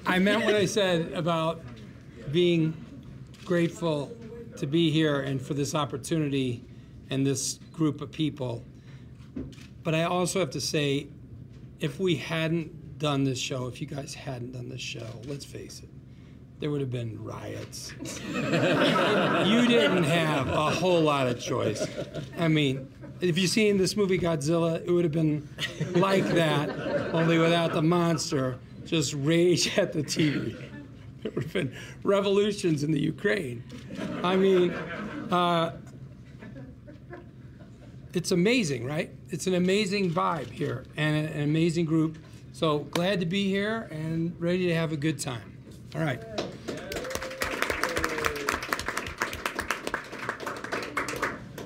I meant what I said about being grateful to be here and for this opportunity and this group of people. But I also have to say, if we hadn't done this show, if you guys hadn't done this show, let's face it, there would have been riots. You didn't have a whole lot of choice. I mean, if you've seen this movie Godzilla, it would have been like that, only without the monster, just rage at the TV. There would have been revolutions in the Ukraine. I mean, it's amazing, right? It's an amazing vibe here and an amazing group. So glad to be here and ready to have a good time. All right.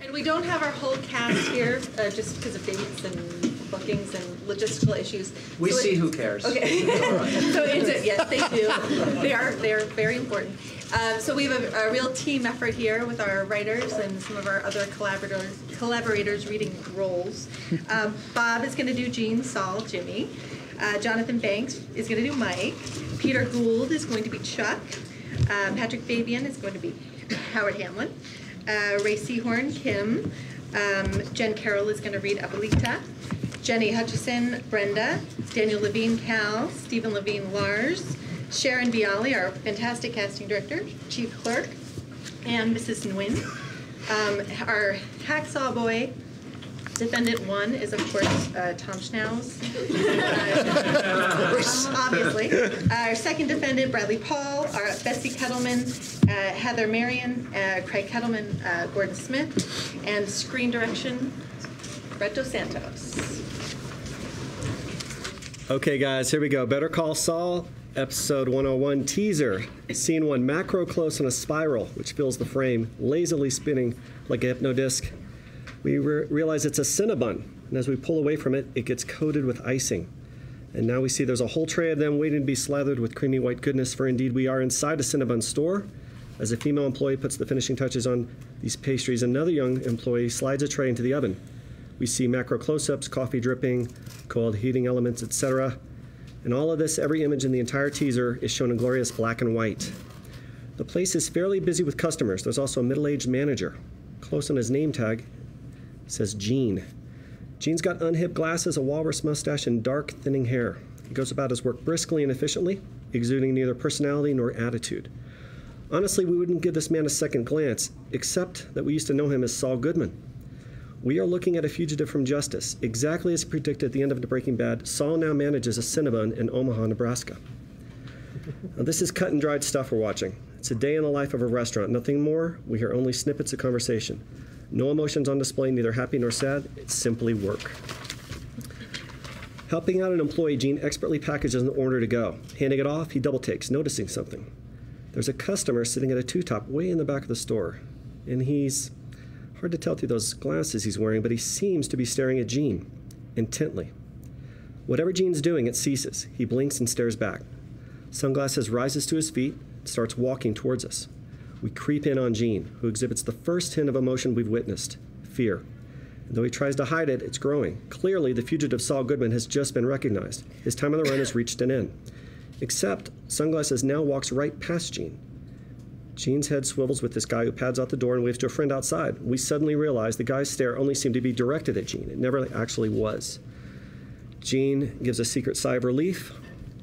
And we don't have our whole cast here just because of dates and bookings and logistical issues. We see who cares. Okay. So yes, they do. They are very important. So we have a real team effort here with our writers and some of our other collaborators reading roles. Bob is going to do Gene, Saul, Jimmy. Jonathan Banks is going to do Mike. Peter Gould is going to be Chuck. Patrick Fabian is going to be Howard Hamlin. Ray Seahorn, Kim. Jen Carroll is going to read Abuelita. Jenny Hutchison, Brenda. Daniel Levine, Cal. Stephen Levine, Lars. Sharon Bialy, our fantastic casting director, chief clerk, and Mrs. Nguyen. Our hacksaw boy, defendant one, is of course Tom Schnauz. Of course. Obviously. Our second defendant, Bradley Paul. Our Betsy Kettleman, Heather Marion, Craig Kettleman, Gordon Smith, and screen direction, Brett Dos Santos. Okay, guys, here we go. Better Call Saul. Episode 101 teaser. Scene 1, macro close on a spiral, which fills the frame, lazily spinning like a hypnodisc. We realize it's a Cinnabon, and as we pull away from it, it gets coated with icing. And now we see there's a whole tray of them waiting to be slathered with creamy white goodness, for indeed we are inside a Cinnabon store. As a female employee puts the finishing touches on these pastries, another young employee slides a tray into the oven. We see macro close-ups, coffee dripping, cold heating elements, etc. And all of this, every image in the entire teaser is shown in glorious black and white. The place is fairly busy with customers. There's also a middle-aged manager. Close on his name tag, it says Gene. Gene's got unhip glasses, a walrus mustache, and dark, thinning hair. He goes about his work briskly and efficiently, exuding neither personality nor attitude. Honestly, we wouldn't give this man a second glance, except that we used to know him as Saul Goodman. We are looking at a fugitive from justice. Exactly as predicted at the end of Breaking Bad, Saul now manages a Cinnabon in Omaha, Nebraska. Now, this is cut and dried stuff we're watching. It's a day in the life of a restaurant. Nothing more. We hear only snippets of conversation. No emotions on display, neither happy nor sad. It's simply work. Helping out an employee, Gene expertly packages an order to go. Handing it off, he double takes, noticing something. There's a customer sitting at a two-top way in the back of the store, and he's hard to tell through those glasses he's wearing, but he seems to be staring at Gene intently. Whatever Gene's doing, it ceases. He blinks and stares back. Sunglasses rises to his feet, starts walking towards us. We creep in on Gene, who exhibits the first hint of emotion we've witnessed, fear. And though he tries to hide it, it's growing. Clearly, the fugitive Saul Goodman has just been recognized. His time on the run has reached an end. Except, Sunglasses now walks right past Gene. Gene's head swivels with this guy who pads out the door and waves to a friend outside. We suddenly realize the guy's stare only seemed to be directed at Gene. It never actually was. Gene gives a secret sigh of relief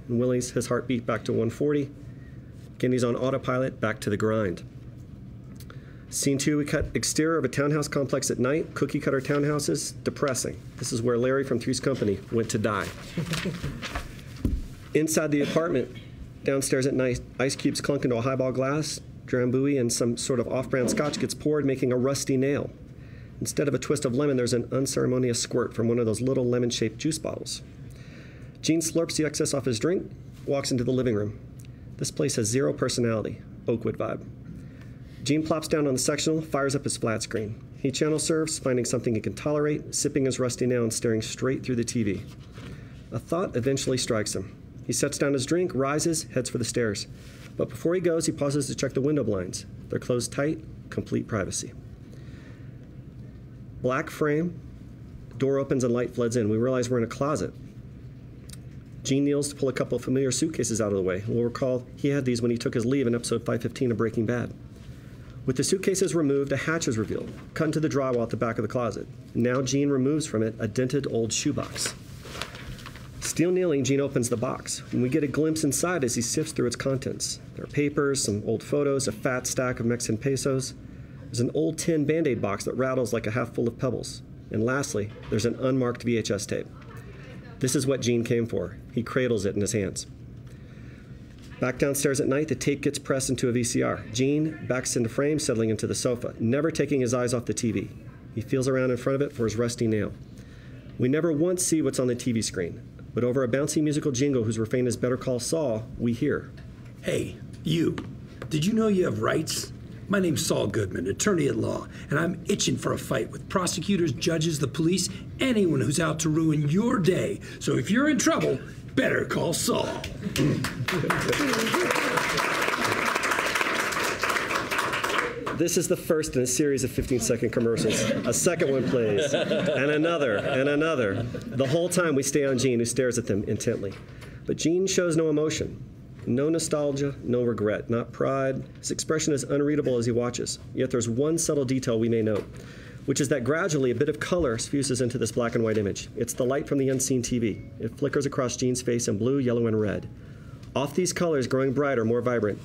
and willies his heartbeat back to 140. Again, he's on autopilot, back to the grind. Scene 2, we cut exterior of a townhouse complex at night. Cookie cutter townhouses, depressing. This is where Larry from Three's Company went to die. Inside the apartment, downstairs at night, ice cubes clunk into a highball glass. Drambuie and some sort of off-brand scotch gets poured, making a rusty nail. Instead of a twist of lemon, there's an unceremonious squirt from one of those little lemon-shaped juice bottles. Gene slurps the excess off his drink, walks into the living room. This place has zero personality, Oakwood vibe. Gene plops down on the sectional, fires up his flat screen. He channel surfs, finding something he can tolerate, sipping his rusty nail and staring straight through the TV. A thought eventually strikes him. He sets down his drink, rises, heads for the stairs. But before he goes, he pauses to check the window blinds. They're closed tight, complete privacy. Black frame, door opens and light floods in. We realize we're in a closet. Gene kneels to pull a couple of familiar suitcases out of the way. We'll recall he had these when he took his leave in episode 515 of Breaking Bad. With the suitcases removed, a hatch is revealed, cut into the drywall at the back of the closet. Now Gene removes from it a dented old shoebox. Still kneeling, Gene opens the box, and we get a glimpse inside as he sifts through its contents. There are papers, some old photos, a fat stack of Mexican pesos. There's an old tin Band-Aid box that rattles like a half full of pebbles. And lastly, there's an unmarked VHS tape. This is what Gene came for. He cradles it in his hands. Back downstairs at night, the tape gets pressed into a VCR. Gene backs into frame, settling into the sofa, never taking his eyes off the TV. He feels around in front of it for his rusty nail. We never once see what's on the TV screen, but over a bouncy musical jingle whose refrain is Better Call Saul, we hear. Hey, you. Did you know you have rights? My name's Saul Goodman, attorney at law, and I'm itching for a fight with prosecutors, judges, the police, anyone who's out to ruin your day. So if you're in trouble, better call Saul. This is the first in a series of 15-second commercials. A second one plays, and another, and another. The whole time we stay on Gene, who stares at them intently. But Gene shows no emotion. No nostalgia, no regret, not pride. His expression is unreadable as he watches. Yet there's one subtle detail we may note, which is that gradually a bit of color suffuses into this black and white image. It's the light from the unseen TV. It flickers across Gene's face in blue, yellow, and red. Off these colors growing brighter, more vibrant,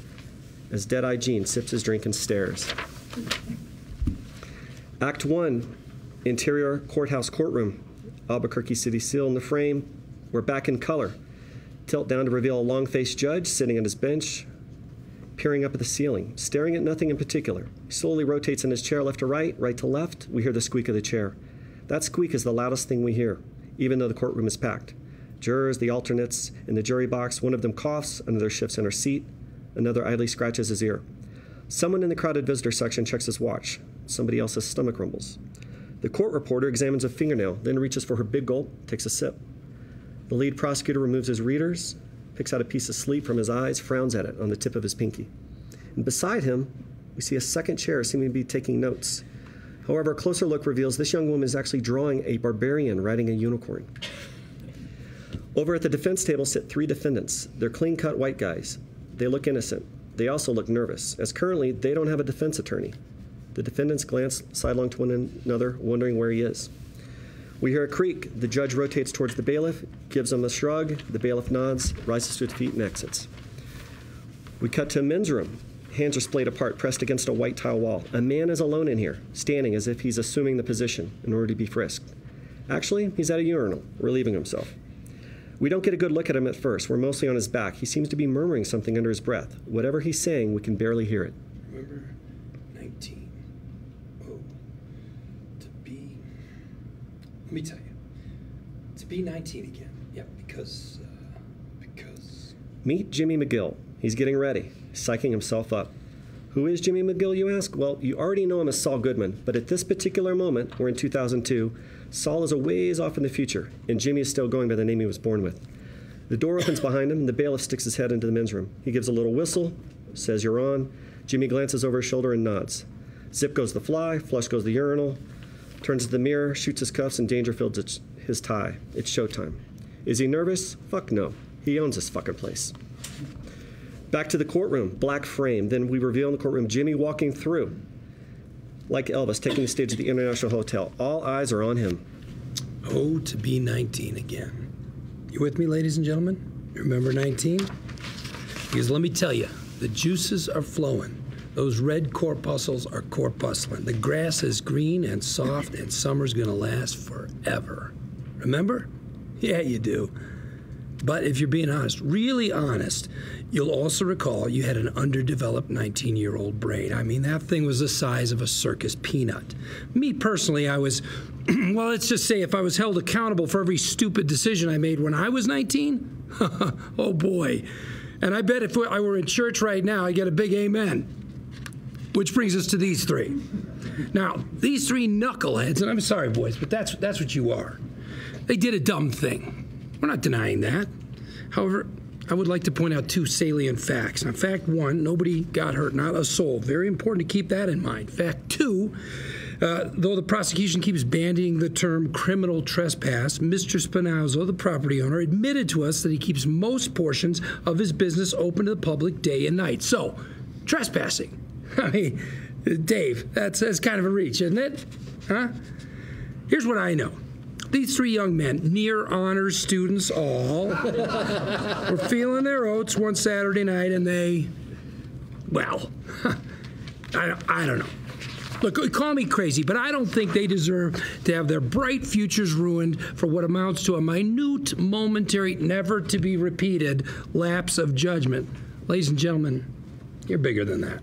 as dead-eyed Gene sips his drink and stares. Act 1, interior courthouse courtroom. Albuquerque City seal in the frame. We're back in color. Tilt down to reveal a long-faced judge sitting on his bench, peering up at the ceiling, staring at nothing in particular. He slowly rotates in his chair left to right, right to left. We hear the squeak of the chair. That squeak is the loudest thing we hear, even though the courtroom is packed. Jurors, the alternates, in the jury box, one of them coughs, another shifts in her seat, another idly scratches his ear. Someone in the crowded visitor section checks his watch. Somebody else's stomach rumbles. The court reporter examines a fingernail, then reaches for her big gulp, takes a sip. The lead prosecutor removes his readers, picks out a piece of sleep from his eyes, frowns at it on the tip of his pinky. And beside him, we see a second chair seeming to be taking notes. However, a closer look reveals this young woman is actually drawing a barbarian riding a unicorn. Over at the defense table sit 3 defendants. They're clean-cut white guys. They look innocent. They also look nervous, as currently they don't have a defense attorney. The defendants glance sidelong to one another, wondering where he is. We hear a creak. The judge rotates towards the bailiff, gives him a shrug. The bailiff nods, rises to his feet, and exits. We cut to a men's room. Hands are splayed apart, pressed against a white tile wall. A man is alone in here, standing as if he's assuming the position in order to be frisked. Actually, he's at a urinal, relieving himself. We don't get a good look at him at first. We're mostly on his back. He seems to be murmuring something under his breath. Whatever he's saying, we can barely hear it. Remember 19. Oh, to be... Let me tell you. To be 19 again. Yeah, because... Meet Jimmy McGill. He's getting ready, psyching himself up. Who is Jimmy McGill, you ask? Well, you already know him as Saul Goodman, but at this particular moment, we're in 2002, Saul is a ways off in the future, and Jimmy is still going by the name he was born with. The door opens behind him, and the bailiff sticks his head into the men's room. He gives a little whistle, says, "You're on." Jimmy glances over his shoulder and nods. Zip goes the fly, flush goes the urinal, turns to the mirror, shoots his cuffs, and Dangerfield's his tie. It's showtime. Is he nervous? Fuck no. He owns this fucking place. Back to the courtroom, black frame. Then we reveal in the courtroom Jimmy walking through, like Elvis, taking the stage at the International Hotel. All eyes are on him. Oh, to be 19 again. You with me, ladies and gentlemen? You remember 19? Because let me tell you, the juices are flowing. Those red corpuscles are corpuscling. The grass is green and soft, and summer's gonna last forever. Remember? Yeah, you do. But if you're being honest, really honest, you'll also recall you had an underdeveloped 19-year-old brain. I mean, that thing was the size of a circus peanut. Me personally, I was, well, let's just say if I was held accountable for every stupid decision I made when I was 19, oh boy. And I bet if I were in church right now, I'd get a big amen. Which brings us to these 3. Now, these 3 knuckleheads, and I'm sorry, boys, but that's what you are. They did a dumb thing. We're not denying that. However, I would like to point out 2 salient facts. Now, fact 1, nobody got hurt, not a soul. Very important to keep that in mind. Fact 2, Though the prosecution keeps bandying the term criminal trespass, Mr. Spinazzo, the property owner, admitted to us that he keeps most portions of his business open to the public day and night. So, trespassing. I mean, Dave, that's kind of a reach, isn't it? Huh? Here's what I know. These three young men, near honors students all, were feeling their oats one Saturday night, and they, well, I don't know. Look, call me crazy, but I don't think they deserve to have their bright futures ruined for what amounts to a minute, momentary, never-to-be-repeated lapse of judgment. Ladies and gentlemen, you're bigger than that.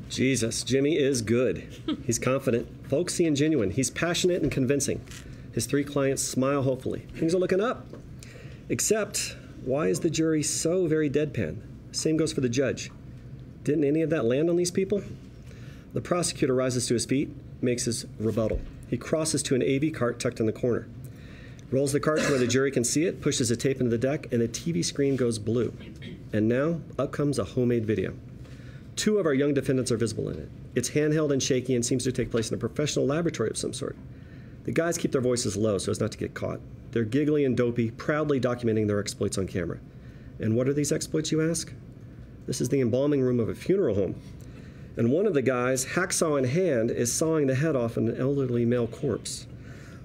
Jesus, Jimmy is good. He's confident, folksy, and genuine. He's passionate and convincing. His three clients smile hopefully. Things are looking up. Except, why is the jury so very deadpan? Same goes for the judge. Didn't any of that land on these people? The prosecutor rises to his feet, makes his rebuttal. He crosses to an AV cart tucked in the corner, rolls the cart to where the jury can see it, pushes a tape into the deck, and the TV screen goes blue. And now, up comes a homemade video. Two of our young defendants are visible in it. It's handheld and shaky and seems to take place in a professional laboratory of some sort. The guys keep their voices low so as not to get caught. They're giggly and dopey, proudly documenting their exploits on camera. And what are these exploits, you ask? This is the embalming room of a funeral home. And one of the guys, hacksaw in hand, is sawing the head off an elderly male corpse.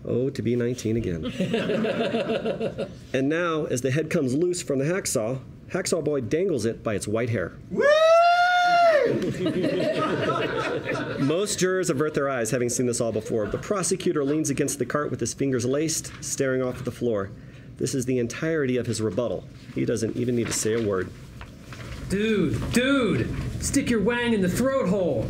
Oh, to be 19 again. And now, as the head comes loose from the Hacksaw Boy dangles it by its white hair. Woo! Most jurors avert their eyes, having seen this all before. The prosecutor leans against the cart with his fingers laced, staring off at the floor. This is the entirety of his rebuttal. He doesn't even need to say a word. Dude, stick your wang in the throat hole.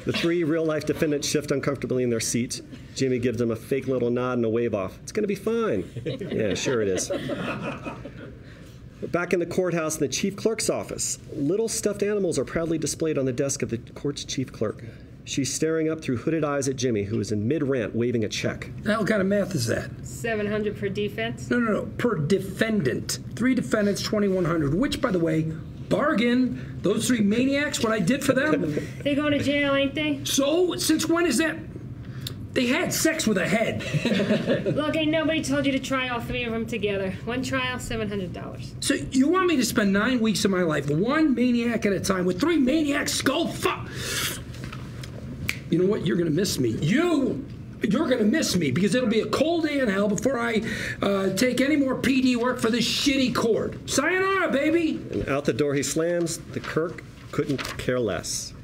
The three real-life defendants shift uncomfortably in their seats. Jimmy gives them a fake little nod and a wave off. It's going to be fine. Yeah, sure it is. We're back in the courthouse in the chief clerk's office. Little stuffed animals are proudly displayed on the desk of the court's chief clerk. She's staring up through hooded eyes at Jimmy, who is in mid-rant waving a check. What kind of math is that? 700 per defense? No. Per defendant. 3 defendants, 2,100. Which, by the way, bargain. Those 3 maniacs, what I did for them. They going to jail, ain't they? So, since when is that? They had sex with a head. Look, ain't nobody told you to try all 3 of them together. One trial, $700. So you want me to spend 9 weeks of my life, one maniac at a time, with 3 maniacs skull fuck? You know what? You're going to miss me. You're going to miss me because it'll be a cold day in hell before I take any more PD work for this shitty court. Sayonara, baby. And out the door he slams. The clerk couldn't care less.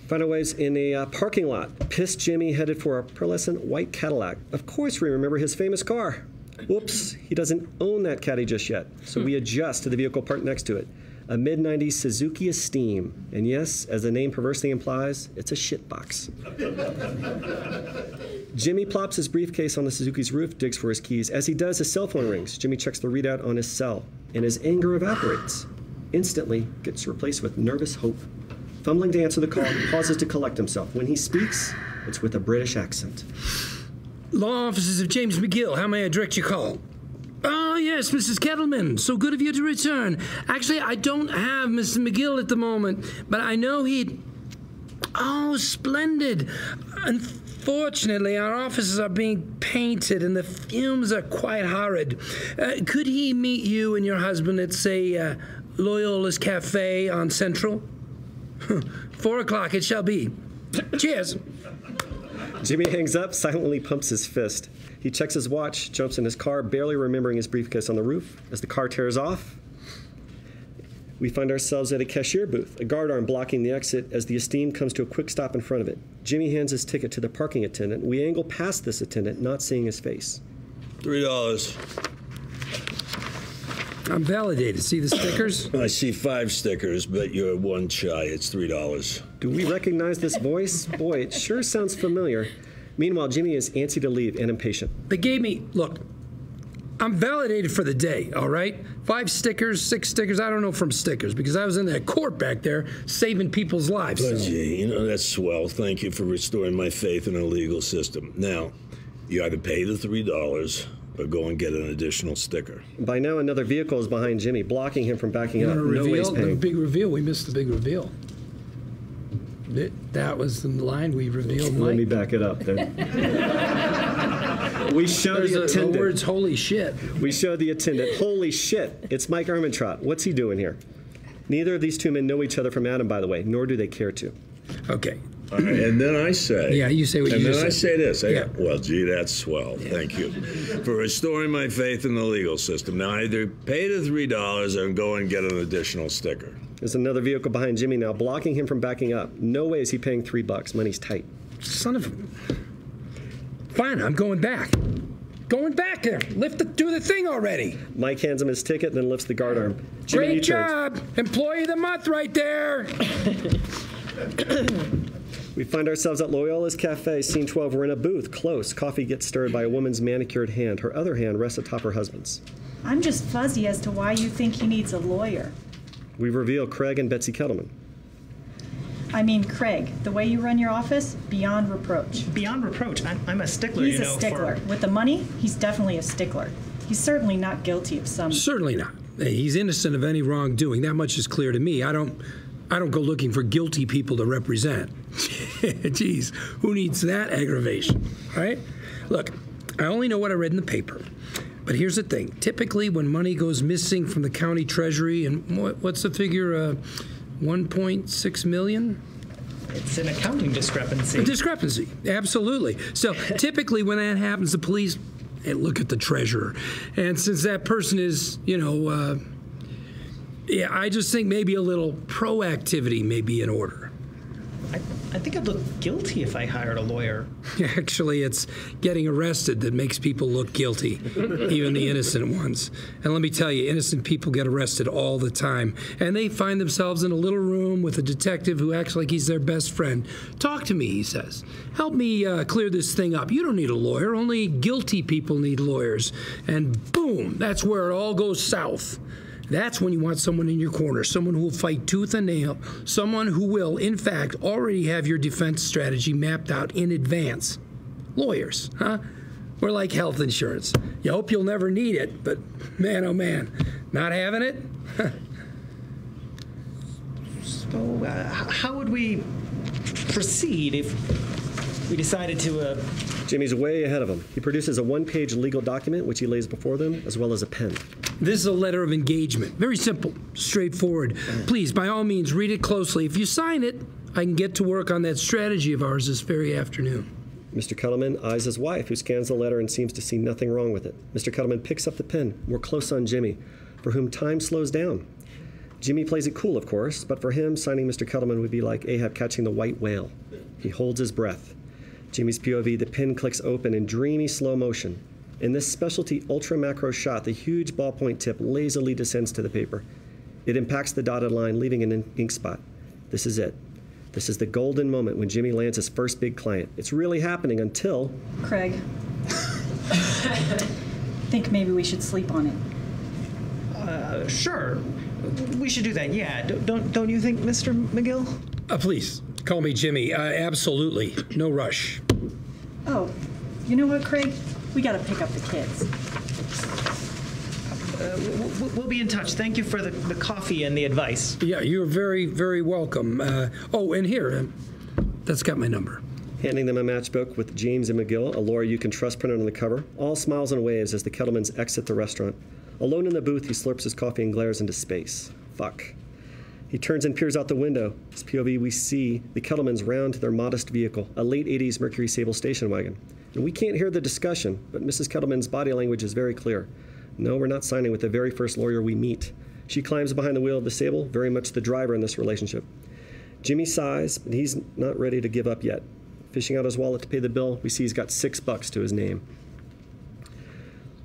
Find our ways in a parking lot. Pissed Jimmy headed for a pearlescent white Cadillac. Of course we remember his famous car. Whoops, he doesn't own that Caddy just yet. So we adjust to the vehicle parked next to it. A mid-90s Suzuki Esteem. And yes, as the name perversely implies, it's a shitbox. Jimmy plops his briefcase on the Suzuki's roof, digs for his keys. As he does, his cell phone rings. Jimmy checks the readout on his cell, and his anger evaporates. Instantly gets replaced with nervous hope. Fumbling to answer the call, he pauses to collect himself. When he speaks, it's with a British accent. Law offices of James McGill, how may I direct your call? Oh, yes, Mrs. Kettleman. So good of you to return. Actually, I don't have Mr. McGill at the moment, but I know he'd... Oh, splendid. Unfortunately, our offices are being painted and the fumes are quite horrid. Could he meet you and your husband at, say, Loyola's Cafe on Central? 4 o'clock it shall be. Cheers. Jimmy hangs up, silently pumps his fist. He checks his watch, jumps in his car, barely remembering his briefcase on the roof. As the car tears off, we find ourselves at a cashier booth, a guard arm blocking the exit as the Esteem comes to a quick stop in front of it. Jimmy hands his ticket to the parking attendant. We angle past this attendant, not seeing his face. $3. I'm validated. See the stickers? I see 5 stickers, but you're 1 shy. It's $3. Do we recognize this voice? Boy, it sure sounds familiar. Meanwhile, Jimmy is antsy to leave and impatient. They gave me, look, I'm validated for the day, all right? 5 stickers, 6 stickers, I don't know from stickers, because I was in that court back there saving people's lives. But gee, you know, that's swell. Thank you for restoring my faith in our legal system. Now, you either pay the $3 or go and get an additional sticker. By now, another vehicle is behind Jimmy, blocking him from backing up. Reveal, No way he's the paying. big reveal. We missed the big reveal. That was the line we revealed, Mike. Let me back it up there. We show the attendant. The words "holy shit." We show the attendant. Holy shit! It's Mike Ermintrout. What's he doing here? Neither of these two men know each other from Adam, by the way, nor do they care to. Okay. All right, and then I say... Yeah, you say what you just said. And then I say this. Yeah. Well, gee, that's swell. Thank you for restoring my faith in the legal system. Now, either pay the $3 or go and get an additional sticker. There's another vehicle behind Jimmy now, blocking him from backing up. No way is he paying $3. Money's tight. Son of a... Fine, I'm going back. Going back there. Do the thing already. Mike hands him his ticket, then lifts the guard arm. Jimmy Great job. Employee of the month right there. We find ourselves at Loyola's Cafe, scene 12. We're in a booth, close. Coffee gets stirred by a woman's manicured hand. Her other hand rests atop her husband's. I'm just fuzzy as to why you think he needs a lawyer. We reveal Craig and Betsy Kettleman. I mean, Craig, the way you run your office, beyond reproach. Beyond reproach. I'm a stickler, He's a stickler. With the money, he's definitely a stickler. He's certainly not guilty of some... Certainly not. He's innocent of any wrongdoing. That much is clear to me. I don't go looking for guilty people to represent. Jeez, who needs that aggravation, right? Look, I only know what I read in the paper. But here's the thing. Typically, when money goes missing from the county treasury, and what's the figure, 1.6 million? It's an accounting discrepancy. A discrepancy, absolutely. So typically when that happens, the police look at the treasurer. And since that person is, yeah, I just think maybe a little proactivity may be in order. I think I'd look guilty if I hired a lawyer. Actually, it's getting arrested that makes people look guilty, even the innocent ones. And let me tell you, innocent people get arrested all the time. And they find themselves in a little room with a detective who acts like he's their best friend. Talk to me, he says. Help me clear this thing up. You don't need a lawyer. Only guilty people need lawyers. And boom, that's where it all goes south. That's when you want someone in your corner, someone who will fight tooth and nail, someone who will, in fact, already have your defense strategy mapped out in advance. Lawyers, huh? We're like health insurance. You hope you'll never need it, but man, oh man, not having it? So, how would we proceed if we decided to... Jimmy's way ahead of him. He produces a one-page legal document, which he lays before them, as well as a pen. This is a letter of engagement. Very simple, straightforward. Please, by all means, read it closely. If you sign it, I can get to work on that strategy of ours this very afternoon. Mr. Kettleman eyes his wife, who scans the letter and seems to see nothing wrong with it. Mr. Kettleman picks up the pen. We're close on Jimmy, for whom time slows down. Jimmy plays it cool, of course, but for him, signing Mr. Kettleman would be like Ahab catching the white whale. He holds his breath. Jimmy's POV, the pen clicks open in dreamy slow motion. In this specialty ultra-macro shot, the huge ballpoint tip lazily descends to the paper. It impacts the dotted line, leaving an ink spot. This is it. This is the golden moment when Jimmy lands his first big client. It's really happening until... Craig. I think maybe we should sleep on it. Sure. We should do that, yeah. Don't you think, Mr. McGill? Please, call me Jimmy. Absolutely. No rush. Oh, you know what, Craig? We gotta pick up the kids. We'll be in touch. Thank you for the coffee and the advice. Yeah, you're very, very welcome. Oh, and here, that's got my number. Handing them a matchbook with James and McGill, a lawyer you can trust printed on the cover. All smiles and waves as the Kettlemans exit the restaurant. Alone in the booth, he slurps his coffee and glares into space. Fuck. He turns and peers out the window. His POV, we see the Kettlemans round to their modest vehicle, a late 80s Mercury Sable station wagon. And we can't hear the discussion, but Mrs. Kettleman's body language is very clear. No, we're not signing with the very first lawyer we meet. She climbs behind the wheel of the Sable, very much the driver in this relationship. Jimmy sighs, but he's not ready to give up yet. Fishing out his wallet to pay the bill, we see he's got $6 to his name.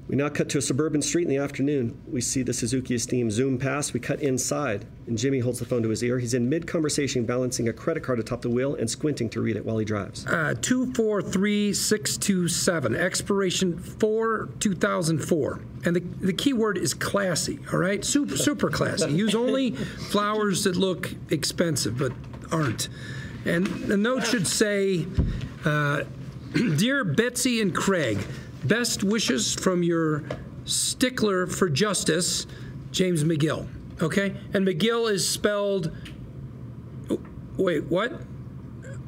We now cut to a suburban street in the afternoon. We see the Suzuki Esteem zoom past. We cut inside, and Jimmy holds the phone to his ear. He's in mid-conversation, balancing a credit card atop the wheel and squinting to read it while he drives. 243627, expiration 4/2004. And the key word is classy, all right? Super classy. Use only flowers that look expensive but aren't. And the note should say, Dear Betsy and Craig, best wishes from your stickler for justice, James McGill. Okay? And McGill is spelled... Wait, what?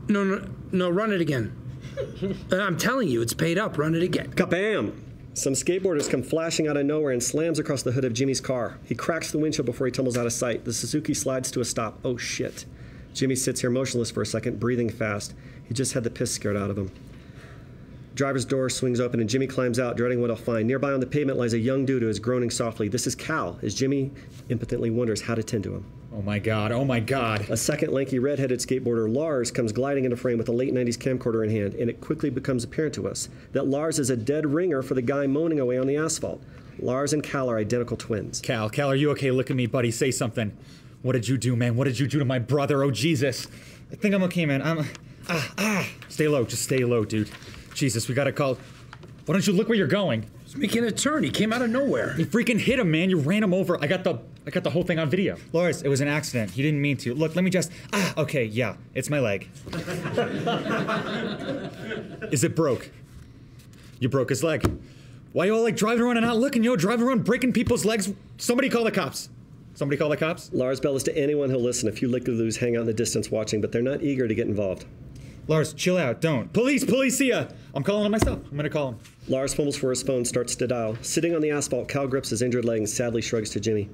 No, run it again. I'm telling you, it's paid up. Run it again. Kabam! Some skateboarders come flashing out of nowhere and slams across the hood of Jimmy's car. He cracks the windshield before he tumbles out of sight. The Suzuki slides to a stop. Oh, shit. Jimmy sits here motionless for a second, breathing fast. He just had the piss scared out of him. Driver's door swings open and Jimmy climbs out, dreading what he'll find. Nearby on the pavement lies a young dude who is groaning softly. This is Cal, as Jimmy impotently wonders how to tend to him. Oh my God, oh my God. A second lanky red-headed skateboarder, Lars, comes gliding into frame with a late 90s camcorder in hand, and it quickly becomes apparent to us that Lars is a dead ringer for the guy moaning away on the asphalt. Lars and Cal are identical twins. Cal, are you okay? Look at me, buddy. Say something. What did you do, man? What did you do to my brother? Oh, Jesus. I think I'm okay, man. Stay low. Just stay low, dude. Jesus, we gotta call. Why don't you look where you're going? He's making a turn. He came out of nowhere. You freaking hit him, man. You ran him over. I got the whole thing on video. Lars, it was an accident. He didn't mean to. Look, let me just. Okay, yeah. It's my leg. Is it broke? You broke his leg. Why you all like driving around and not looking, driving around breaking people's legs? Somebody call the cops. Somebody call the cops? Lars bellows to anyone who'll listen. A few lickaloos hang out in the distance watching, but they're not eager to get involved. Lars, chill out. Don't. Policia! I'm calling him myself. I'm gonna call him. Lars fumbles for his phone, starts to dial. Sitting on the asphalt, Cal grips his injured leg and sadly shrugs to Jimmy.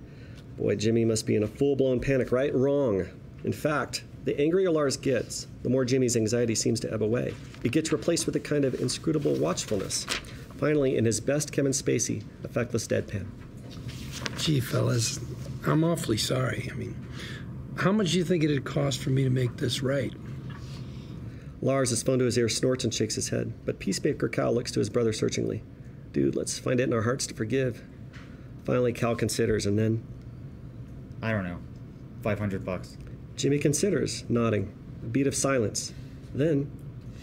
Boy, Jimmy must be in a full-blown panic, right? Wrong. In fact, the angrier Lars gets, the more Jimmy's anxiety seems to ebb away. It gets replaced with a kind of inscrutable watchfulness. Finally, in his best Kevin Spacey, effectless deadpan. Gee, fellas, I'm awfully sorry. I mean, how much do you think it'd cost for me to make this right? Lars, his phone to his ear, snorts and shakes his head, but Peacemaker Cal looks to his brother searchingly. Dude, let's find it in our hearts to forgive. Finally, Cal considers, and then... I don't know. $500. Jimmy considers, nodding. A beat of silence. Then,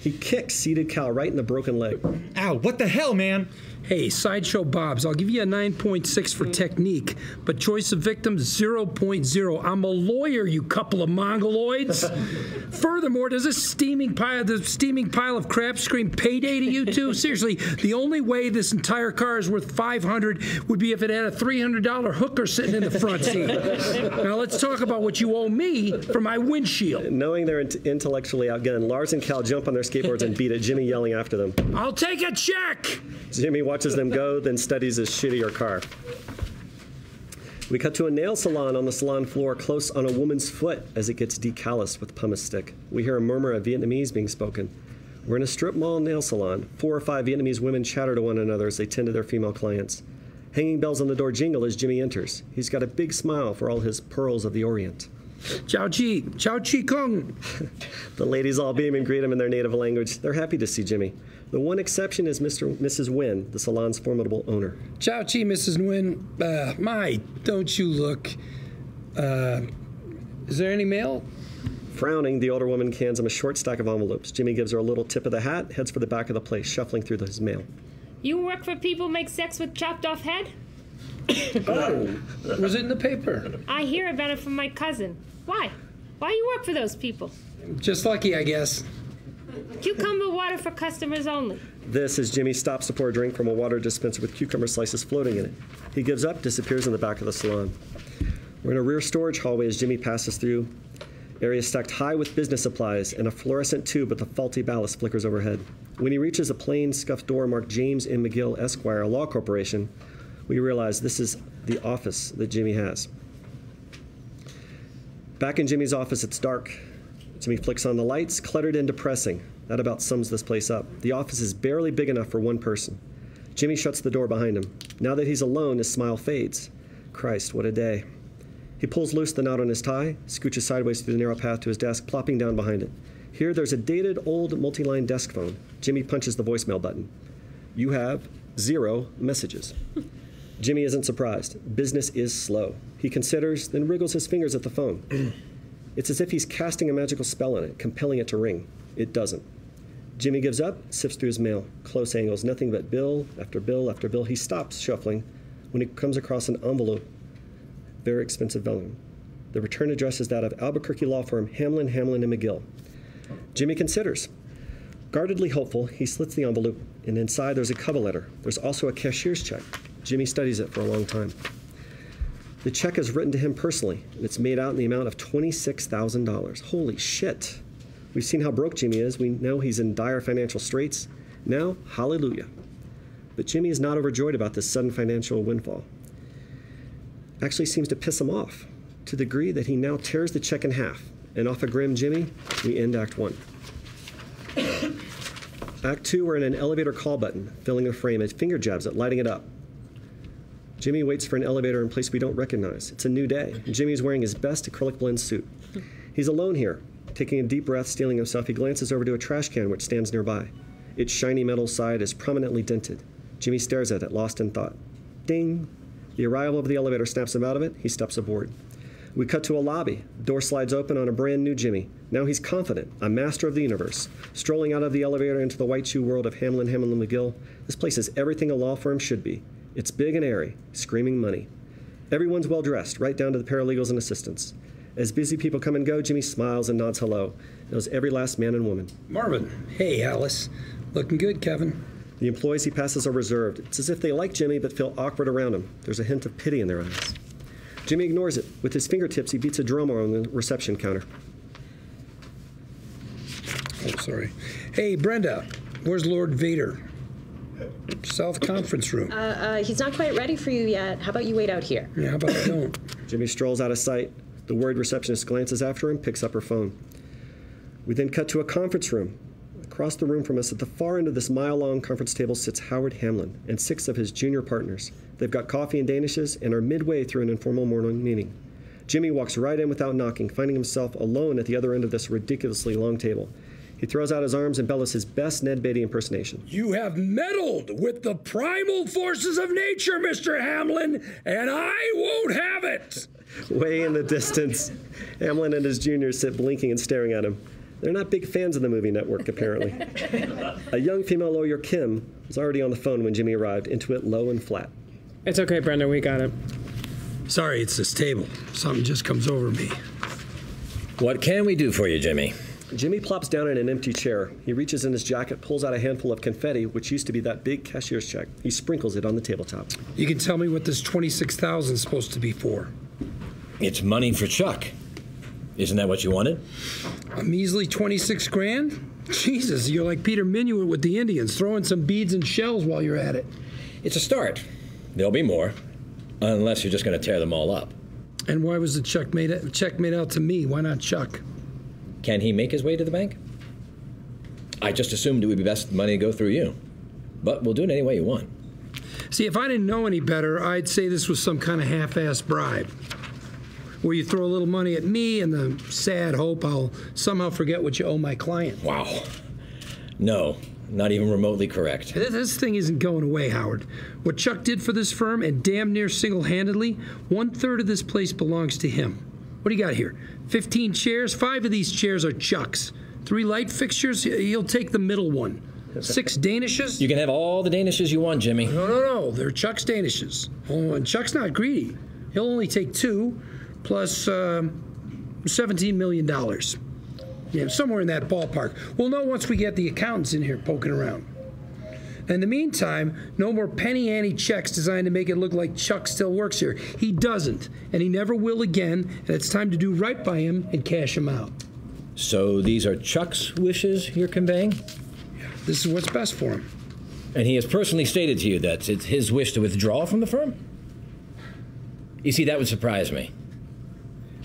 he kicks seated Cal right in the broken leg. Ow, what the hell, man? Hey, Sideshow Bobs, I'll give you a 9.6 for technique, but choice of victims, 0.0. I'm a lawyer, you couple of mongoloids. Furthermore, does this steaming pile of crap scream payday to you two? Seriously, the only way this entire car is worth $500 would be if it had a $300 hooker sitting in the front seat. Now let's talk about what you owe me for my windshield. Knowing they're intellectually outgunned, Lars and Cal jump on their skateboards and beat it, Jimmy yelling after them. I'll take a check! Jimmy watches them go, then studies his shittier car. We cut to a nail salon on the salon floor, close on a woman's foot as it gets decalloused with pumice stick. We hear a murmur of Vietnamese being spoken. We're in a strip mall nail salon. 4 or 5 Vietnamese women chatter to one another as they tend to their female clients. Hanging bells on the door jingle as Jimmy enters. He's got a big smile for all his pearls of the Orient. Ciao chi kung. The ladies all beam and greet him in their native language. They're happy to see Jimmy. The one exception is Mrs. Nguyen, the salon's formidable owner. Ciao chi, Mrs. Nguyen. My, don't you look. Is there any mail? Frowning, the older woman hands him a short stack of envelopes. Jimmy gives her a little tip of the hat, heads for the back of the place, shuffling through his mail. You work for people make sex with chopped off head? Oh, was it in the paper? I hear about it from my cousin. Why? Why you work for those people? Just lucky, I guess. Cucumber water for customers only. This is Jimmy stops to pour a drink from a water dispenser with cucumber slices floating in it. He gives up, disappears in the back of the salon. We're in a rear storage hallway as Jimmy passes through areas stacked high with business supplies, and a fluorescent tube with a faulty ballast flickers overhead. When he reaches a plain, scuffed door marked James M. McGill, Esquire, Law Corporation, we realize this is the office that Jimmy has. Back in Jimmy's office, it's dark. Jimmy flicks on the lights, cluttered and depressing. That about sums this place up. The office is barely big enough for one person. Jimmy shuts the door behind him. Now that he's alone, his smile fades. Christ, what a day. He pulls loose the knot on his tie, scooches sideways through the narrow path to his desk, plopping down behind it. Here, there's a dated, old, multi-line desk phone. Jimmy punches the voicemail button. You have 0 messages. Jimmy isn't surprised. Business is slow. He considers, then wriggles his fingers at the phone. It's as if he's casting a magical spell on it, compelling it to ring. It doesn't. Jimmy gives up, sifts through his mail. Close angles, nothing but bill after bill after bill. He stops shuffling when he comes across an envelope. Very expensive vellum. The return address is that of Albuquerque law firm Hamlin, Hamlin & McGill. Jimmy considers. Guardedly hopeful, he slits the envelope, and inside there's a cover letter. There's also a cashier's check. Jimmy studies it for a long time. The check is written to him personally, and it's made out in the amount of $26,000. Holy shit. We've seen how broke Jimmy is. We know he's in dire financial straits. Now, hallelujah. But Jimmy is not overjoyed about this sudden financial windfall. Actually seems to piss him off, to the degree that he now tears the check in half. And off a grim Jimmy, we end Act 1. Act 2, we're in an elevator call button, filling a frame, and finger jabs it, lighting it up. Jimmy waits for an elevator in a place we don't recognize. It's a new day, and Jimmy's wearing his best acrylic blend suit. He's alone here. Taking a deep breath, steeling himself, he glances over to a trash can which stands nearby. Its shiny metal side is prominently dented. Jimmy stares at it, lost in thought. Ding! The arrival of the elevator snaps him out of it. He steps aboard. We cut to a lobby. The door slides open on a brand new Jimmy. Now he's confident, a master of the universe. Strolling out of the elevator into the white shoe world of Hamlin McGill, this place is everything a law firm should be. It's big and airy, screaming money. Everyone's well-dressed, right down to the paralegals and assistants. As busy people come and go, Jimmy smiles and nods hello. Knows every last man and woman. Marvin. Hey, Alice. Looking good, Kevin. The employees he passes are reserved. It's as if they like Jimmy but feel awkward around him. There's a hint of pity in their eyes. Jimmy ignores it. With his fingertips, he beats a drum on the reception counter. Oh, sorry. Hey, Brenda. Where's Lord Vader? South Conference Room. He's not quite ready for you yet. How about you wait out here? Yeah, how about I don't? Jimmy strolls out of sight. The worried receptionist glances after him, picks up her phone. We then cut to a conference room. Across the room from us, at the far end of this mile-long conference table, sits Howard Hamlin and 6 of his junior partners. They've got coffee and danishes and are midway through an informal morning meeting. Jimmy walks right in without knocking, finding himself alone at the other end of this ridiculously long table. He throws out his arms and bellows his best Ned Beatty impersonation. You have meddled with the primal forces of nature, Mr. Hamlin, and I won't have it! Way in the distance, Hamlin and his juniors sit blinking and staring at him. They're not big fans of the movie network, apparently. A young female lawyer, Kim, was already on the phone when Jimmy arrived, into it low and flat. It's okay, Brenda, we got it. Sorry, it's this table. Something just comes over me. What can we do for you, Jimmy? Jimmy plops down in an empty chair. He reaches in his jacket, pulls out a handful of confetti, which used to be that big cashier's check. He sprinkles it on the tabletop. You can tell me what this $26,000 is supposed to be for. It's money for Chuck. Isn't that what you wanted? A measly 26 grand? Jesus, you're like Peter Minuit with the Indians, throwing some beads and shells while you're at it. It's a start. There'll be more, unless you're just going to tear them all up. And why was the check made out to me? Why not Chuck? Can he make his way to the bank? I just assumed it would be best money to go through you. But we'll do it any way you want. See, if I didn't know any better, I'd say this was some kind of half-assed bribe, where you throw a little money at me in the sad hope I'll somehow forget what you owe my client. Wow. No, not even remotely correct. This thing isn't going away, Howard. What Chuck did for this firm, and damn near single-handedly, 1/3 of this place belongs to him. What do you got here? 15 chairs? 5 of these chairs are Chuck's. 3 light fixtures? He'll take the middle one. 6 danishes? You can have all the danishes you want, Jimmy. No. They're Chuck's danishes. Oh, and Chuck's not greedy. He'll only take 2, plus $17 million. Yeah, somewhere in that ballpark. We'll know once we get the accountants in here poking around. In the meantime, no more penny ante checks designed to make it look like Chuck still works here. He doesn't, and he never will again, and it's time to do right by him and cash him out. So these are Chuck's wishes you're conveying? Yeah, this is what's best for him. And he has personally stated to you that it's his wish to withdraw from the firm? You see, that would surprise me.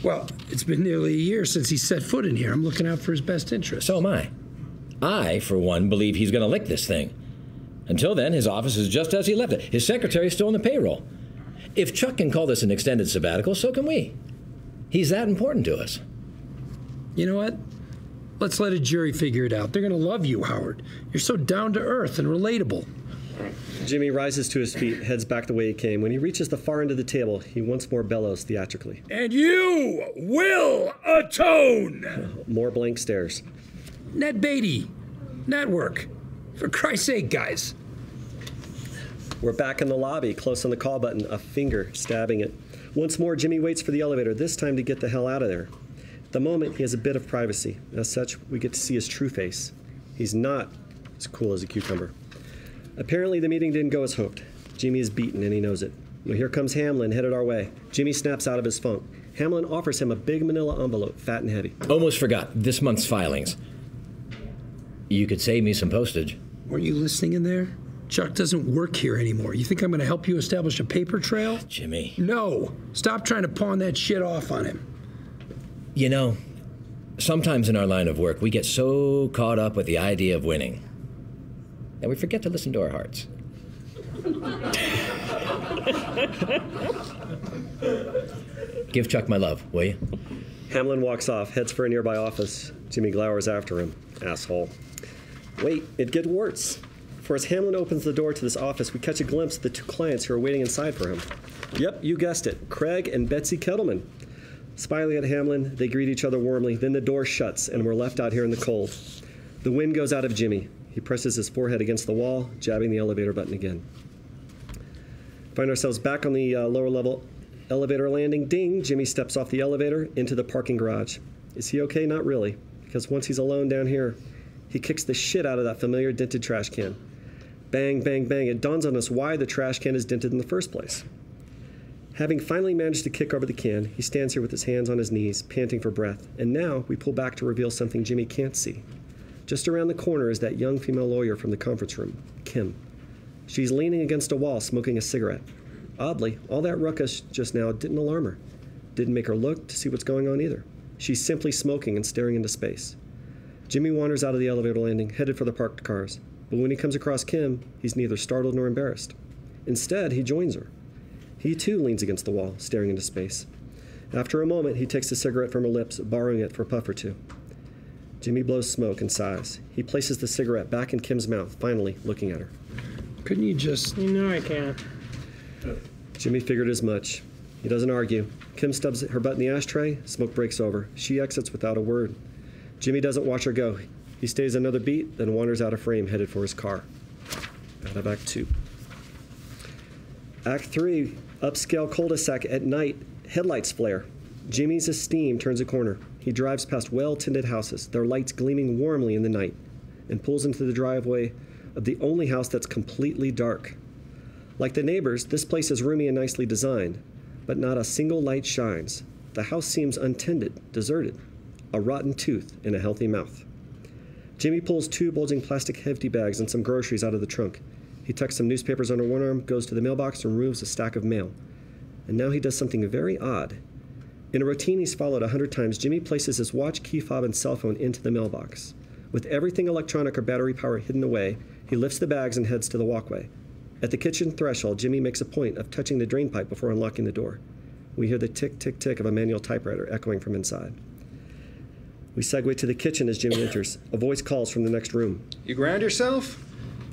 Well, it's been nearly a year since he set foot in here. I'm looking out for his best interest. So am I. I, for one, believe he's going to lick this thing. Until then, his office is just as he left it. His secretary's still on the payroll. If Chuck can call this an extended sabbatical, so can we. He's that important to us. You know what? Let's let a jury figure it out. They're going to love you, Howard. You're so down to earth and relatable. Jimmy rises to his feet, heads back the way he came. When he reaches the far end of the table, he once more bellows theatrically. And you will atone! More blank stares. Ned Beatty. Network. For Christ's sake, guys. We're back in the lobby, close on the call button, a finger stabbing it. Once more, Jimmy waits for the elevator, this time to get the hell out of there. At the moment, he has a bit of privacy. As such, we get to see his true face. He's not as cool as a cucumber. Apparently, the meeting didn't go as hoped. Jimmy is beaten, and he knows it. Well, here comes Hamlin, headed our way. Jimmy snaps out of his phone. Hamlin offers him a big manila envelope, fat and heavy. Almost forgot. This month's filings. You could save me some postage. Weren't you listening in there? Chuck doesn't work here anymore. You think I'm going to help you establish a paper trail? Jimmy. No. Stop trying to pawn that shit off on him. You know, sometimes in our line of work, we get so caught up with the idea of winning that we forget to listen to our hearts. Give Chuck my love, will you? Hamlin walks off, heads for a nearby office. Jimmy glowers after him. Asshole. Wait, it gets worse. For as Hamlin opens the door to this office, we catch a glimpse of the two clients who are waiting inside for him. Yep, you guessed it. Craig and Betsy Kettleman. Smiling at Hamlin, they greet each other warmly. Then the door shuts, and we're left out here in the cold. The wind goes out of Jimmy. He presses his forehead against the wall, jabbing the elevator button again. Find ourselves back on the lower level elevator landing. Ding! Jimmy steps off the elevator into the parking garage. Is he okay? Not really, because once he's alone down here, he kicks the shit out of that familiar dented trash can. Bang, bang, bang. It dawns on us why the trash can is dented in the first place. Having finally managed to kick over the can, he stands here with his hands on his knees, panting for breath. And now we pull back to reveal something Jimmy can't see. Just around the corner is that young female lawyer from the conference room, Kim. She's leaning against a wall, smoking a cigarette. Oddly, all that ruckus just now didn't alarm her. Didn't make her look to see what's going on either. She's simply smoking and staring into space. Jimmy wanders out of the elevator landing, headed for the parked cars. But when he comes across Kim, he's neither startled nor embarrassed. Instead, he joins her. He too leans against the wall, staring into space. After a moment, he takes the cigarette from her lips, borrowing it for a puff or two. Jimmy blows smoke and sighs. He places the cigarette back in Kim's mouth, finally looking at her. Couldn't you just... You know I can't. Jimmy figured as much. He doesn't argue. Kim stubs her butt in the ashtray. Smoke breaks over. She exits without a word. Jimmy doesn't watch her go. He stays another beat, then wanders out of frame, headed for his car. Out of Act 2. Act 3, upscale cul-de-sac at night. Headlights flare. Jimmy's esteem turns a corner. He drives past well-tended houses, their lights gleaming warmly in the night, and pulls into the driveway of the only house that's completely dark. Like the neighbors, this place is roomy and nicely designed, but not a single light shines. The house seems untended, deserted, a rotten tooth in a healthy mouth. Jimmy pulls two bulging plastic hefty bags and some groceries out of the trunk. He tucks some newspapers under one arm, goes to the mailbox, and removes a stack of mail. And now he does something very odd. In a routine he's followed 100 times, Jimmy places his watch, key fob, and cell phone into the mailbox. With everything electronic or battery power hidden away, he lifts the bags and heads to the walkway. At the kitchen threshold, Jimmy makes a point of touching the drain pipe before unlocking the door. We hear the tick, tick, tick of a manual typewriter echoing from inside. We segue to the kitchen as Jimmy enters. A voice calls from the next room. You ground yourself?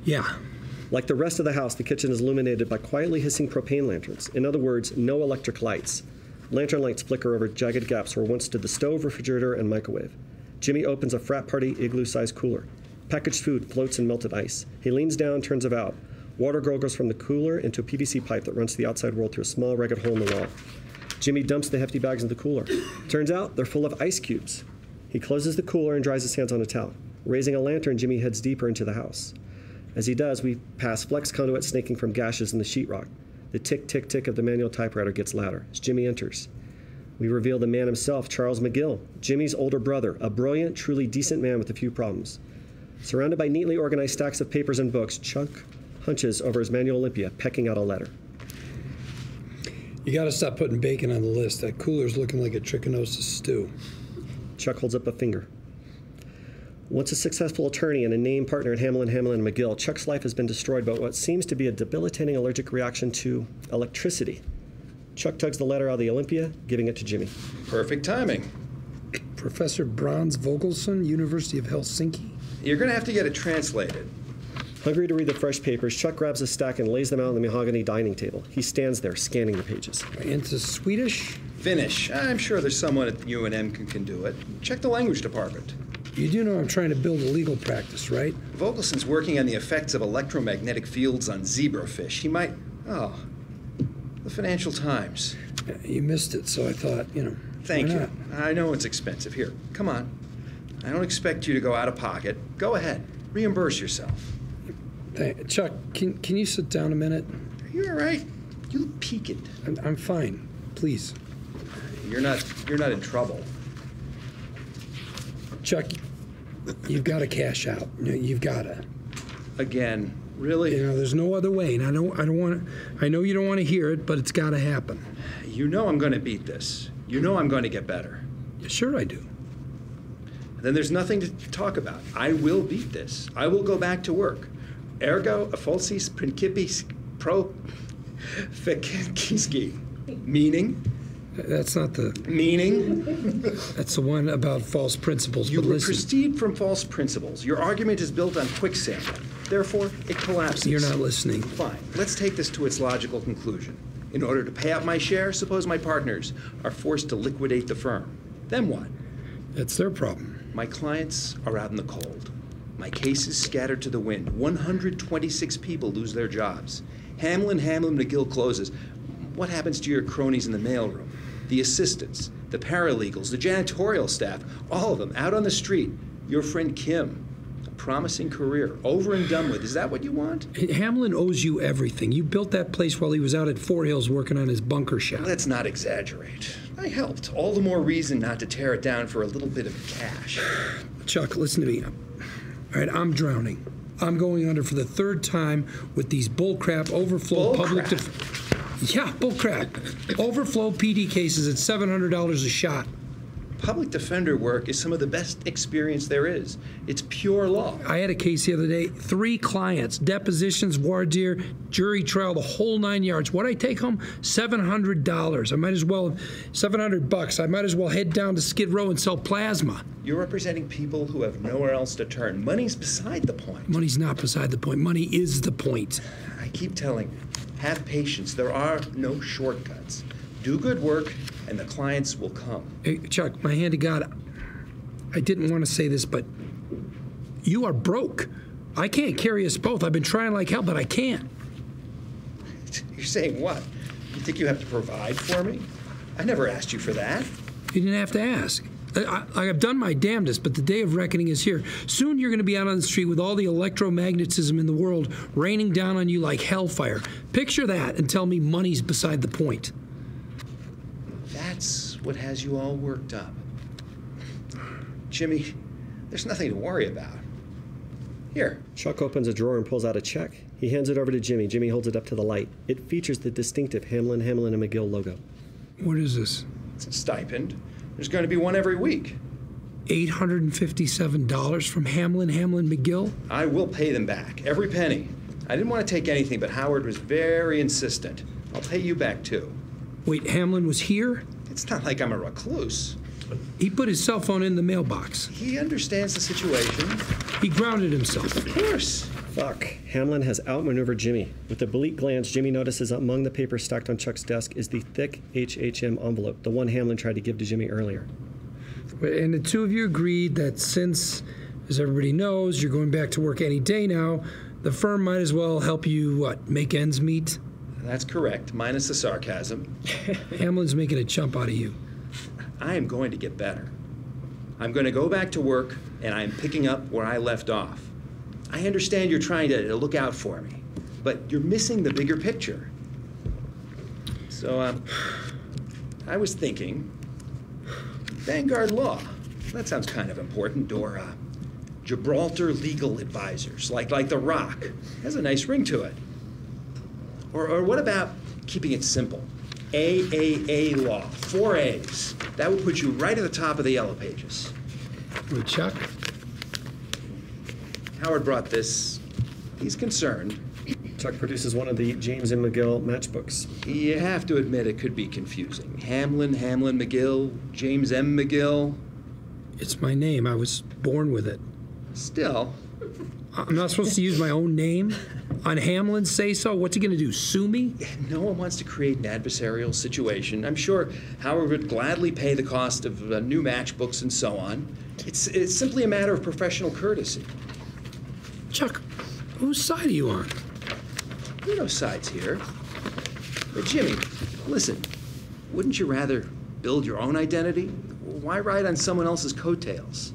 Yeah. Like the rest of the house, the kitchen is illuminated by quietly hissing propane lanterns. In other words, no electric lights. Lantern lights flicker over jagged gaps where once stood the stove, refrigerator, and microwave. Jimmy opens a frat party igloo-sized cooler. Packaged food floats in melted ice. He leans down, turns a valve. Water gurgles from the cooler into a PVC pipe that runs to the outside world through a small, ragged hole in the wall. Jimmy dumps the hefty bags in the cooler. Turns out they're full of ice cubes. He closes the cooler and dries his hands on a towel. Raising a lantern, Jimmy heads deeper into the house. As he does, we pass flex conduit snaking from gashes in the sheetrock. The tick, tick, tick of the manual typewriter gets louder as Jimmy enters. We reveal the man himself, Charles McGill, Jimmy's older brother, a brilliant, truly decent man with a few problems. Surrounded by neatly organized stacks of papers and books, Chuck hunches over his manual Olympia, pecking out a letter. You gotta stop putting bacon on the list. That cooler's looking like a trichinosis stew. Chuck holds up a finger. Once a successful attorney and a named partner in Hamlin & McGill, Chuck's life has been destroyed by what seems to be a debilitating allergic reaction to electricity. Chuck tugs the letter out of the Olympia, giving it to Jimmy. Perfect timing. Professor Brons Vogelson, University of Helsinki. You're going to have to get it translated. Hungry to read the fresh papers, Chuck grabs a stack and lays them out on the mahogany dining table. He stands there, scanning the pages. Into Swedish? Finnish. I'm sure there's someone at UNM can do it. Check the language department. You do know I'm trying to build a legal practice, right? Vogelson's working on the effects of electromagnetic fields on zebrafish. He might... Oh, the Financial Times. You missed it, so I thought, Thank you. I know it's expensive. Here, come on. I don't expect you to go out of pocket. Go ahead. Reimburse yourself. Chuck, can you sit down a minute? Are you all right? You look peaked. I'm fine. Please. You're not in trouble. Chuck, You've got to cash out. You've got to. Again, really? There's no other way, and I know you don't want to hear it, but it's got to happen. You know I'm going to beat this. You know I'm going to get better. Sure I do. Then there's nothing to talk about. I will beat this. I will go back to work. Ergo, affolsis principis pro feciski. Meaning? That's not the... Meaning? That's the one about false principles. You but listen. proceed from false principles. Your argument is built on quicksand. Therefore, it collapses. You're not listening. Fine. Let's take this to its logical conclusion. In order to pay out my share, suppose my partners are forced to liquidate the firm. Then what? That's their problem. My clients are out in the cold. My case is scattered to the wind. 126 people lose their jobs. Hamlin McGill closes. What happens to your cronies in the mailroom? The assistants, the paralegals, the janitorial staff, all of them out on the street. Your friend Kim, a promising career, over and done with. Is that what you want? Hamlin owes you everything. You built that place while he was out at Fort Hills working on his bunker shop. Let's not exaggerate. I helped. All the more reason not to tear it down for a little bit of cash. Chuck, listen to me. All right, I'm drowning. I'm going under for the third time with these bullcrap overflow public... Yeah, bullcrap. Overflow PD cases at $700 a shot. Public defender work is some of the best experience there is. It's pure law. I had a case the other day, 3 clients, depositions, voir dire, jury trial, the whole 9 yards. What'd I take home? $700. I might as well, $700. I might as well head down to Skid Row and sell plasma. You're representing people who have nowhere else to turn. Money's beside the point. Money's not beside the point. Money is the point. I keep telling you, have patience. There are no shortcuts. Do good work, and the clients will come. Hey, Chuck, my hand to God, I didn't want to say this, but you are broke. I can't carry us both. I've been trying like hell, but I can't. You're saying what? You think you have to provide for me? I never asked you for that. You didn't have to ask. I've done my damnedest, but the day of reckoning is here. Soon you're going to be out on the street with all the electromagnetism in the world raining down on you like hellfire. Picture that and tell me money's beside the point. That's what has you all worked up. Jimmy, there's nothing to worry about. Here. Chuck opens a drawer and pulls out a check. He hands it over to Jimmy. Jimmy holds it up to the light. It features the distinctive Hamlin and McGill logo. What is this? It's a stipend. There's going to be one every week. $857 from Hamlin McGill? I will pay them back, every penny. I didn't want to take anything, but Howard was very insistent. I'll pay you back, too. Wait, Hamlin was here? It's not like I'm a recluse. He put his cell phone in the mailbox. He understands the situation. He grounded himself. Of course. Fuck. Hamlin has outmaneuvered Jimmy. With a oblique glance, Jimmy notices among the papers stacked on Chuck's desk is the thick HHM envelope, the one Hamlin tried to give to Jimmy earlier. And the two of you agreed that since, as everybody knows, you're going back to work any day now, the firm might as well help you, make ends meet? That's correct, minus the sarcasm. Hamlin's making a chump out of you. I am going to get better. I'm going to go back to work, and I'm picking up where I left off. I understand you're trying to look out for me, but you're missing the bigger picture. So, I was thinking, Vanguard Law. That sounds kind of important. Or Gibraltar Legal Advisors, like The Rock. Has a nice ring to it. Or what about keeping it simple? AAA Law, 4 A's. That would put you right at the top of the yellow pages. With Chuck? Howard brought this. He's concerned. Chuck produces one of the James M. McGill matchbooks. You have to admit it could be confusing. Hamlin McGill, James M. McGill. It's my name. I was born with it. Still. I'm not supposed to use my own name? On Hamlin's say-so? What's he going to do, sue me? No one wants to create an adversarial situation. I'm sure Howard would gladly pay the cost of new matchbooks and so on. It's simply a matter of professional courtesy. Chuck, whose side are you on? There are no sides here. But Jimmy, listen, wouldn't you rather build your own identity? Why ride on someone else's coattails?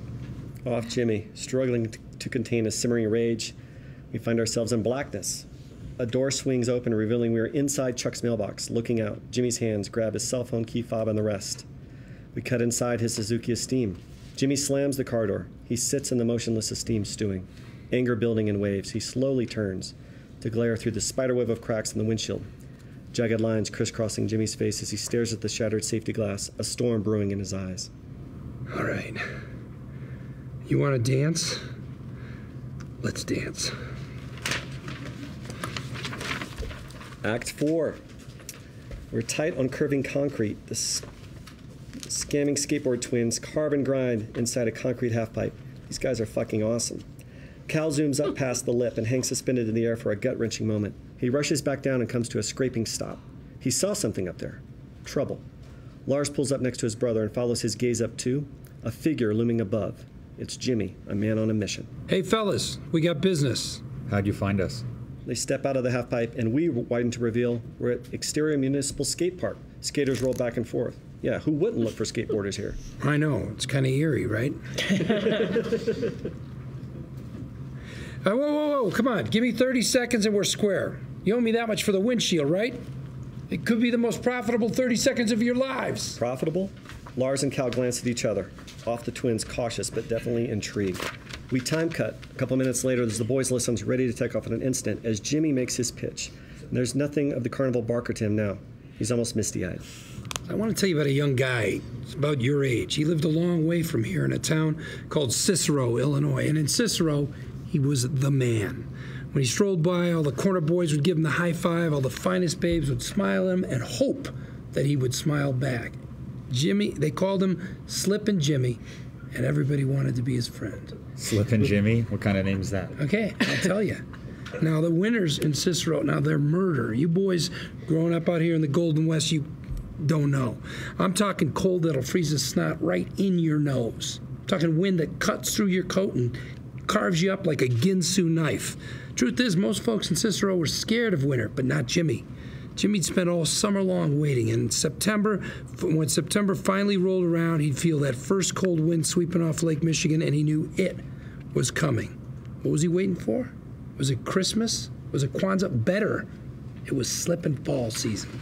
Off Jimmy, struggling to contain a simmering rage, we find ourselves in blackness. A door swings open, revealing we are inside Chuck's mailbox. Looking out, Jimmy's hands grab his cell phone key fob and the rest. We cut inside his Suzuki Esteem. Jimmy slams the car door. He sits in the motionless steam stewing, anger building in waves. He slowly turns to glare through the spiderweb of cracks in the windshield, jagged lines crisscrossing Jimmy's face as he stares at the shattered safety glass, a storm brewing in his eyes. All right. You want to dance? Let's dance. Act 4. We're tight on curving concrete. The scamming skateboard twins carve and grind inside a concrete half-pipe. These guys are fucking awesome. Cal zooms up past the lip and hangs suspended in the air for a gut-wrenching moment. He rushes back down and comes to a scraping stop. He saw something up there. Trouble. Lars pulls up next to his brother and follows his gaze up too. A figure looming above. It's Jimmy, a man on a mission. Hey, fellas, we got business. How'd you find us? They step out of the half-pipe, and we widen to reveal we're at exterior municipal skate park. Skaters roll back and forth. Yeah, who wouldn't look for skateboarders here? I know. It's kind of eerie, right? Whoa. Come on. Give me 30 seconds and we're square. You owe me that much for the windshield, right? It could be the most profitable 30 seconds of your lives. Profitable? Lars and Cal glance at each other, off the twins, cautious but definitely intrigued. We time cut. A couple minutes later, as the boys' listens ready to take off in an instant as Jimmy makes his pitch. And there's nothing of the carnival barker to him now. He's almost misty-eyed. I want to tell you about a young guy. It's about your age. He lived a long way from here in a town called Cicero, Illinois. And in Cicero, he was the man. When he strolled by, all the corner boys would give him the high five. All the finest babes would smile at him and hope that he would smile back. Jimmy, they called him Slippin' Jimmy, and everybody wanted to be his friend. Slippin' Jimmy? What kind of name is that? Okay, I'll tell you. Now, the winners in Cicero, now they're murder. You boys growing up out here in the Golden West, you don't know. I'm talking cold that'll freeze the snot right in your nose. I'm talking wind that cuts through your coat and carves you up like a Ginsu knife. Truth is, most folks in Cicero were scared of winter, but not Jimmy. Jimmy'd spent all summer long waiting, and in September, when September finally rolled around, he'd feel that first cold wind sweeping off Lake Michigan, and he knew it was coming. What was he waiting for? Was it Christmas? Was it Kwanzaa? Better. It was slippin' fall season.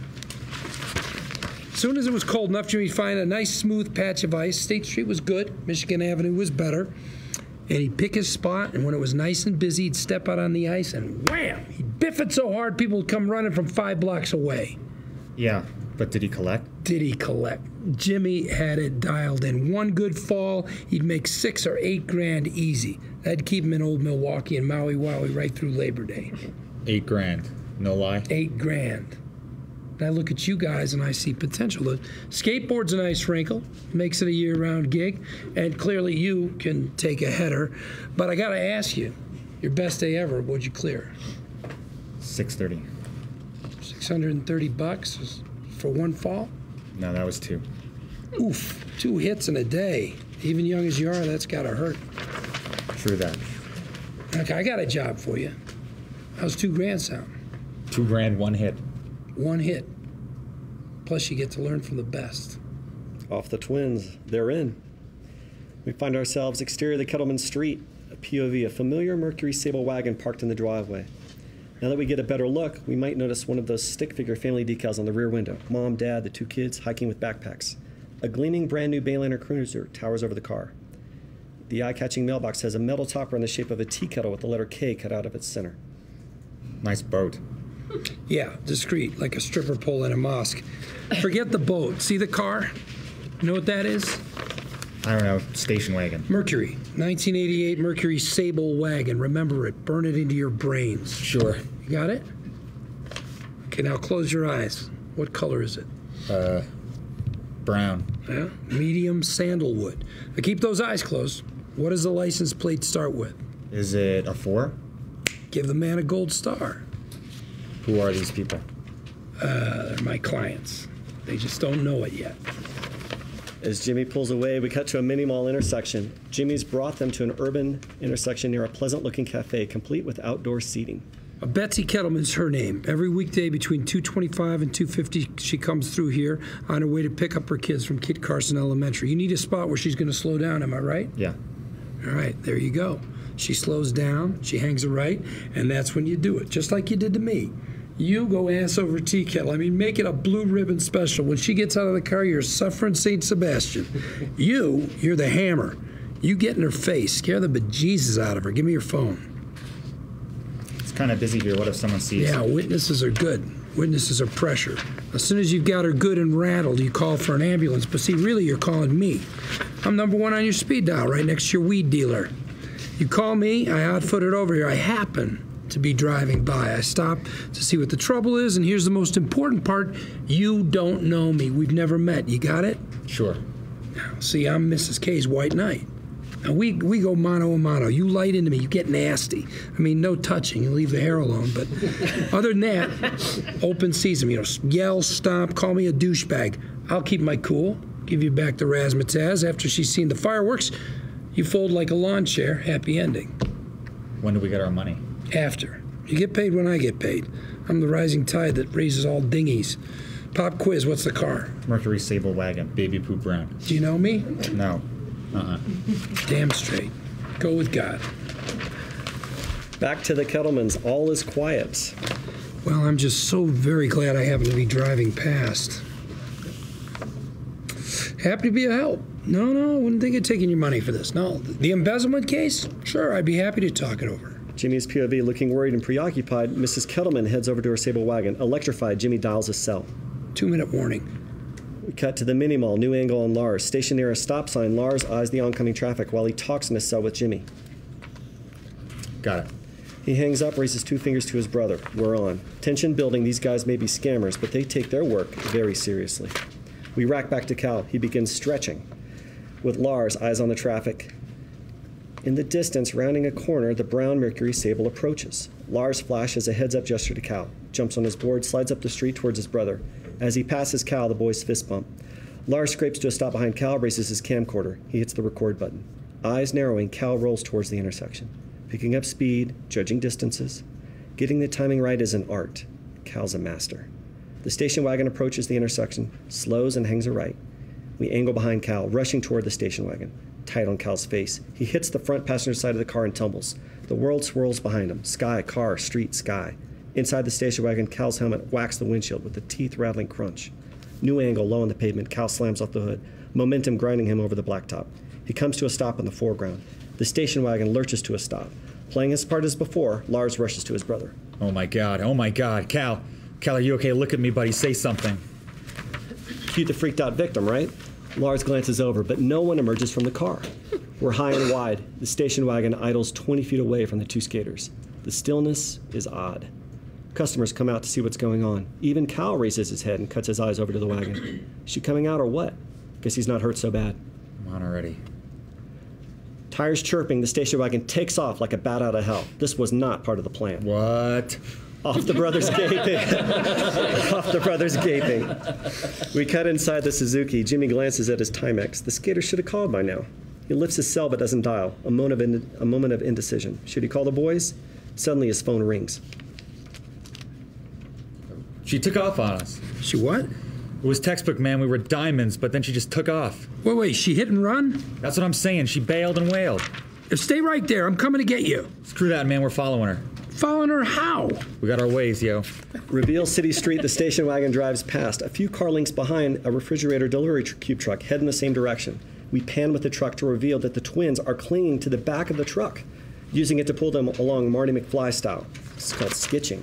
As soon as it was cold enough, Jimmy'd find a nice smooth patch of ice. State Street was good. Michigan Avenue was better. And he'd pick his spot, and when it was nice and busy, he'd step out on the ice, and wham! He'd biff it so hard people would come running from 5 blocks away. Yeah, but did he collect? Did he collect? Jimmy had it dialed in. One good fall, he'd make $6 or $8 grand easy. That'd keep him in old Milwaukee and Maui Wowie right through Labor Day. $8 grand, no lie? $8 grand. And I look at you guys and I see potential. The skateboard's a nice wrinkle, makes it a year-round gig, and clearly you can take a header. But I gotta ask you, your best day ever, what'd you clear? $630. $630 for one fall? No, that was 2. Oof, 2 hits in a day. Even young as you are, that's gotta hurt. True that. Okay, I got a job for you. How's $2 grand sound? $2 grand, 1 hit. 1 hit. Plus you get to learn from the best. Off the twins, they're in. We find ourselves exterior of the Kettleman Street, a POV, a familiar Mercury Sable wagon parked in the driveway. Now that we get a better look, we might notice one of those stick figure family decals on the rear window. Mom, Dad, the 2 kids hiking with backpacks. A gleaming brand new Bayliner cruiser towers over the car. The eye-catching mailbox has a metal topper in the shape of a tea kettle with the letter K cut out of its center. Nice boat. Yeah, discreet, like a stripper pole in a mosque. Forget the boat. See the car? You know what that is? I don't know, station wagon. Mercury. 1988 Mercury Sable wagon. Remember it. Burn it into your brains. Sure. You got it? Okay, now close your eyes. What color is it? Brown. Yeah, medium sandalwood. Now keep those eyes closed. What does the license plate start with? Is it a 4? Give the man a gold star. Who are these people? They're my clients. They just don't know it yet. As Jimmy pulls away, we cut to a mini-mall intersection. Jimmy's brought them to an urban intersection near a pleasant-looking cafe, complete with outdoor seating. Betsy Kettleman's her name. Every weekday between 2:25 and 2:50, she comes through here on her way to pick up her kids from Kit Carson Elementary. You need a spot where she's going to slow down, am I right? Yeah. All right, there you go. She slows down, she hangs a right, and that's when you do it, just like you did to me. You go ass over tea kettle. I mean, make it a blue ribbon special. When she gets out of the car, you're suffering St. Sebastian. You're the hammer. You get in her face. Scare the bejesus out of her. Give me your phone. It's kind of busy here. What if someone sees? Yeah, witnesses are good. Witnesses are pressure. As soon as you've got her good and rattled, you call for an ambulance. But see, really, you're calling me. I'm number one on your speed dial, right next to your weed dealer. You call me, I hot-foot it over here. I happen to be driving by. I stop to see what the trouble is, and here's the most important part. You don't know me. We've never met. You got it? Sure. Now, see, I'm Mrs. K's white knight. Now, we go mano a mano. You light into me, you get nasty. I mean, no touching. You leave the hair alone. But other than that, open season. Yell, stomp, call me a douchebag. I'll keep my cool, give you back the razzmatazz. After she's seen the fireworks, you fold like a lawn chair. Happy ending. When do we get our money? After. You get paid when I get paid. I'm the rising tide that raises all dinghies. Pop quiz, what's the car? Mercury Sable Wagon, baby poop brown. Do you know me? No. Damn straight. Go with God. Back to the Kettlemans. All is quiet. Well, I'm just so very glad I happen to be driving past. Happy to be a help. No, I wouldn't think of taking your money for this. No. The embezzlement case? Sure, I'd be happy to talk it over. Jimmy's POV looking worried and preoccupied. Mrs. Kettleman heads over to her Sable Wagon. Electrified, Jimmy dials his cell. 2-minute warning. We cut to the mini mall, new angle on Lars. Stationed near a stop sign, Lars eyes the oncoming traffic while he talks in his cell with Jimmy. Got it. He hangs up, raises 2 fingers to his brother. We're on. Tension building. These guys may be scammers, but they take their work very seriously. We rack back to Cal. He begins stretching. With Lars, eyes on the traffic. In the distance, rounding a corner, the brown Mercury Sable approaches. Lars flashes a heads-up gesture to Cal. Jumps on his board, slides up the street towards his brother. As he passes Cal, the boys fist bump. Lars scrapes to a stop behind Cal, raises his camcorder. He hits the record button. Eyes narrowing, Cal rolls towards the intersection. Picking up speed, judging distances. Getting the timing right is an art. Cal's a master. The station wagon approaches the intersection, slows and hangs a right. We angle behind Cal, rushing toward the station wagon. Tight on Cal's face. He hits the front passenger side of the car and tumbles. The world swirls behind him. Sky, car, street, sky. Inside the station wagon, Cal's helmet whacks the windshield with a teeth-rattling crunch. New angle, low on the pavement, Cal slams off the hood, momentum grinding him over the blacktop. He comes to a stop in the foreground. The station wagon lurches to a stop. Playing his part as before, Lars rushes to his brother. Oh my God, Cal, are you okay? Look at me, buddy, say something. Cue the freaked out victim, right? Lars glances over, but no one emerges from the car. We're high and wide. The station wagon idles 20 feet away from the two skaters. The stillness is odd. Customers come out to see what's going on. Even Cal raises his head and cuts his eyes over to the wagon. Is she coming out or what? Guess he's not hurt so bad. I'm on already. Tires chirping, the station wagon takes off like a bat out of hell. This was not part of the plan. What? Off the brothers gaping. Off the brothers gaping. We cut inside the Suzuki. Jimmy glances at his Timex. The skater should have called by now. He lifts his cell but doesn't dial. A moment of indecision. Should he call the boys? Suddenly his phone rings. She took off on us. She what? It was textbook, man. We were diamonds, but then she just took off. Wait, she hit and run? That's what I'm saying. She bailed and wailed. Stay right there. I'm coming to get you. Screw that, man. We're following her. Following her how? We got our ways, yo. Reveal City Street, the station wagon drives past. A few car lengths behind, a refrigerator delivery cube truck head in the same direction. We pan with the truck to reveal that the twins are clinging to the back of the truck, using it to pull them along Marty McFly style. It's called skitching.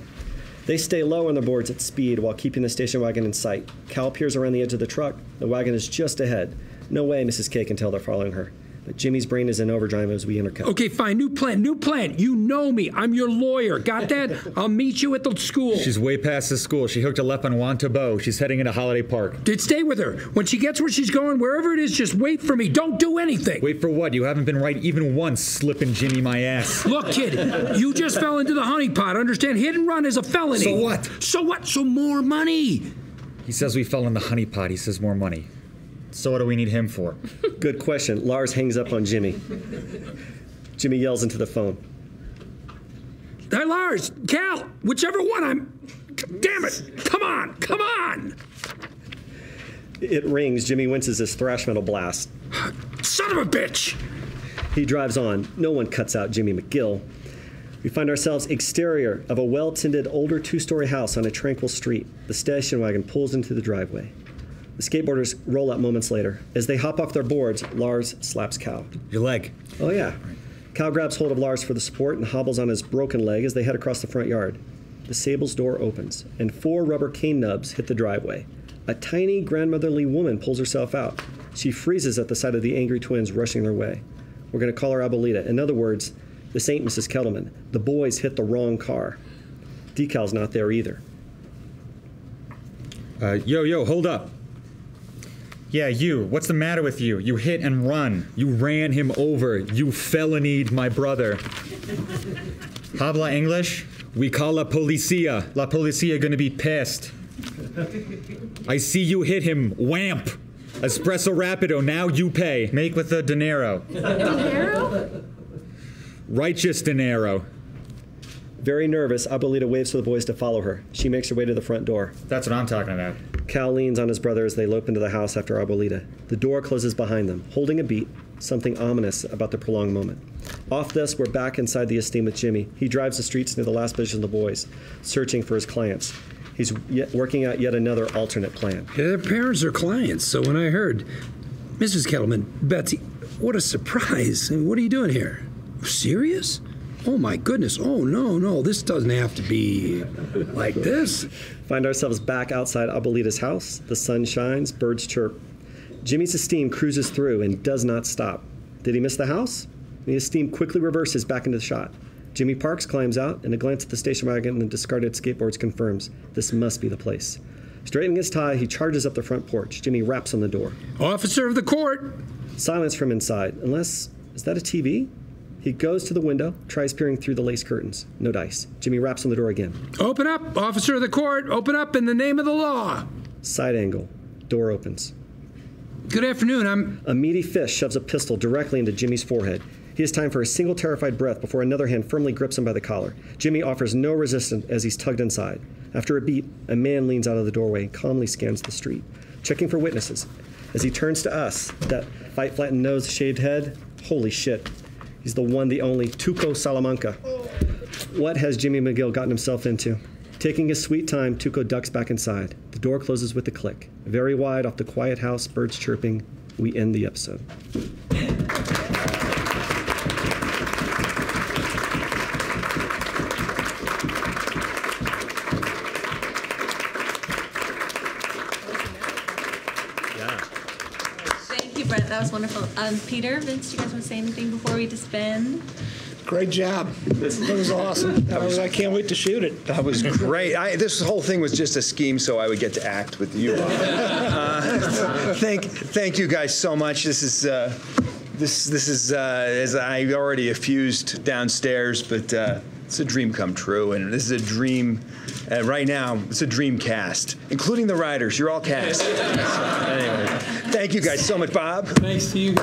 They stay low on the boards at speed while keeping the station wagon in sight. Cal peers around the edge of the truck. The wagon is just ahead. No way Mrs. K can tell they're following her. But Jimmy's brain is in overdrive as we intercut. Okay, fine. New plan. You know me. I'm your lawyer. Got that? I'll meet you at the school. She's way past the school. She hooked a left on Juan Tabo. She's heading into Holiday Park. Stay with her. When she gets where she's going, wherever it is, just wait for me. Don't do anything. Wait for what? You haven't been right even once, slipping Jimmy my ass. Look, kid, you just fell into the honeypot. Understand? Hit and run is a felony. So what? So what? So more money. He says we fell in the honeypot. He says more money. So what do we need him for? Good question. Lars hangs up on Jimmy. Jimmy yells into the phone. Hey, Lars, Cal, whichever one damn it, come on. It rings. Jimmy winces his thrash metal blast. Son of a bitch. He drives on. No one cuts out Jimmy McGill. We find ourselves exterior of a well-tended older two-story house on a tranquil street. The station wagon pulls into the driveway. The skateboarders roll up moments later. As they hop off their boards, Lars slaps Cal. Your leg. Oh, yeah. Cal grabs hold of Lars for the support and hobbles on his broken leg as they head across the front yard. The Sable's door opens, and 4 rubber cane nubs hit the driveway. A tiny, grandmotherly woman pulls herself out. She freezes at the sight of the angry twins rushing their way. We're going to call her Abuelita. In other words, this ain't Mrs. Kettleman. The boys hit the wrong car. Decal's not there either. Yo, hold up. Yeah, you. What's the matter with you? You hit and run. You ran him over. You felonied my brother. Habla English? We call la policia. La policia gonna be pissed. I see you hit him. Whamp. Espresso Rapido, now you pay. Make with the dinero. Dinero? Righteous dinero. Very nervous, Abuelita waves for the boys to follow her. She makes her way to the front door. That's what I'm talking about. Cal leans on his brother as they lope into the house after Abuelita. The door closes behind them, holding a beat, something ominous about the prolonged moment. Off this, we're back inside the Esteem with Jimmy. He drives the streets near the last vision of the boys, searching for his clients. He's working out yet another alternate plan. Yeah, their parents are clients, so when I heard, Mrs. Kettleman, Betsy, what a surprise. And what are you doing here? Serious? Oh my goodness, oh no, this doesn't have to be like this. Find ourselves back outside Abuelita's house. The sun shines, birds chirp. Jimmy's Esteem cruises through and does not stop. Did he miss the house? The Esteem quickly reverses back into the shot. Jimmy parks, climbs out, and a glance at the station wagon and the discarded skateboards confirms this must be the place. Straightening his tie, he charges up the front porch. Jimmy raps on the door. Officer of the court! Silence from inside, unless, is that a TV? He goes to the window, tries peering through the lace curtains. No dice. Jimmy raps on the door again. Open up, officer of the court. Open up in the name of the law. Side angle. Door opens. Good afternoon, A meaty fist shoves a pistol directly into Jimmy's forehead. He has time for a single terrified breath before another hand firmly grips him by the collar. Jimmy offers no resistance as he's tugged inside. After a beat, a man leans out of the doorway and calmly scans the street, checking for witnesses. As he turns to us, that fight-flattened nose, shaved head, holy shit. He's the one, the only, Tuco Salamanca. What has Jimmy McGill gotten himself into? Taking his sweet time, Tuco ducks back inside. The door closes with a click. Very wide off the quiet house, birds chirping. We end the episode. Thank you, Brent. That was wonderful. Peter, Vince, do you guys want to say anything before we disband? Great job. That was awesome. I can't wait to shoot it. That was great. This whole thing was just a scheme so I would get to act with you. Thank you guys so much. This is as I already effused downstairs, but it's a dream come true, and this is a dream. Right now, it's a dream cast, including the writers. You're all cast. So, anyway, thank you guys so much, Bob. Thanks to you.